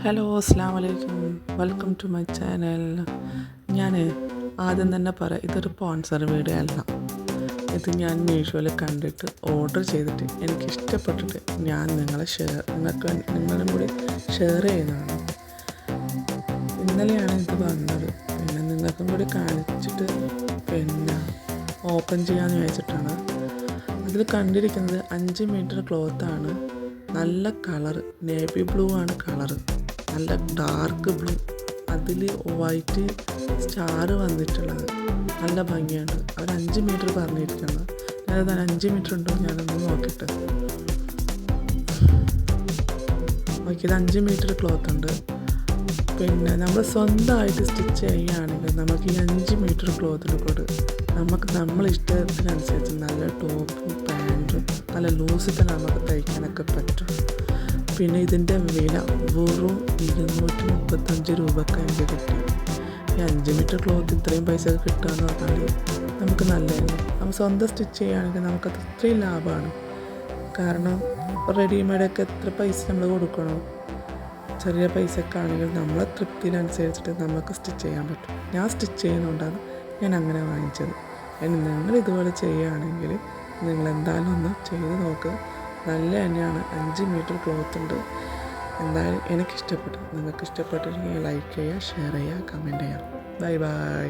Hello, അസ്സലാമു അലൈക്കും. Welcome to my channel. ഞാൻ ആദ്യം തന്നെ പറയാം, ഇതൊരു സ്പോൺസർ വീഡിയോ അല്ല. ഇത് ഞാൻ മീഷോയിൽ കണ്ടിട്ട് ഓർഡർ ചെയ്തിട്ട് എനിക്കിഷ്ടപ്പെട്ടിട്ട് ഞാൻ നിങ്ങളും കൂടി ഷെയർ ചെയ്യുന്നതാണ്. ഇന്നലെയാണ് ഇത് വന്നത്. പിന്നെ നിങ്ങൾക്കും കൂടി കാണിച്ചിട്ട് ഓപ്പൺ ചെയ്യാമെന്ന് വിചാരിച്ചിട്ടാണ്. അതിൽ കണ്ടിരിക്കുന്നത് 5 മീറ്റർ ക്ലോത്താണ്. നല്ല കളറ്, നേവി ബ്ലൂ ആണ് കളറ്, നല്ല ഡാർക്ക് ബ്ലൂ, അതിൽ വൈറ്റ് സ്റ്റാർ വന്നിട്ടുള്ളത്. നല്ല ഭംഗിയുണ്ട്. അവർ 5 മീറ്റർ പറഞ്ഞിരിക്കുന്നത്. ഞാനത് 5 മീറ്റർ ഉണ്ടോ ഞാനൊന്ന് നോക്കിയിട്ട് നോക്കിയത്. 5 മീറ്റർ ക്ലോത്ത് ഉണ്ട്. പിന്നെ നമ്മൾ സ്വന്തമായിട്ട് സ്റ്റിച്ച് ചെയ്യുകയാണെങ്കിൽ നമുക്ക് ഈ 5 മീറ്റർ ക്ലോത്തിന് കൂടെ നമുക്ക് നമ്മളിഷ്ടത്തിനനുസരിച്ച് നല്ല ടോപ്പും പാൻറ്റും നല്ല ലൂസിൽ തന്നെ നമുക്ക് തയ്ക്കാനൊക്കെ പറ്റും. പിന്നെ ഇതിൻ്റെ വില വെറും 235 രൂപയ്ക്ക് എനിക്ക് കിട്ടി. ഈ 5 മീറ്റർ ക്ലോത്ത് ഇത്രയും പൈസ കിട്ടുക എന്ന് പറഞ്ഞാൽ നമുക്ക് നല്ലതാണ്. നമ്മൾ സ്വന്തം സ്റ്റിച്ച് ചെയ്യുകയാണെങ്കിൽ നമുക്കത് ഇത്രയും ലാഭമാണ്. കാരണം റെഡിമെയ്ഡൊക്കെ എത്ര പൈസ നമ്മൾ കൊടുക്കണം. ചെറിയ പൈസക്കാണെങ്കിൽ നമ്മളെ തൃപ്തിയിലനുസരിച്ചിട്ട് നമുക്ക് സ്റ്റിച്ച് ചെയ്യാൻ പറ്റും. ഞാൻ സ്റ്റിച്ച് ചെയ്യുന്നതുകൊണ്ടാണ് ഞാൻ അങ്ങനെ വാങ്ങിച്ചത്. ഇനി നിങ്ങൾ ഇതുപോലെ ചെയ്യുകയാണെങ്കിൽ നിങ്ങളെന്തായാലും ഒന്ന് ചെയ്ത് നോക്കുക. നല്ല തന്നെയാണ്. 5 മീറ്റർ ക്ലോത്ത് ഉണ്ട്. എന്തായാലും എനിക്കിഷ്ടപ്പെട്ടു. നിങ്ങൾക്ക് ഇഷ്ടപ്പെട്ടിട്ടുണ്ടെങ്കിൽ ലൈക്ക് ചെയ്യുക, ഷെയർ ചെയ്യുക, കമൻറ്റ് ചെയ്യുക. Bye bye.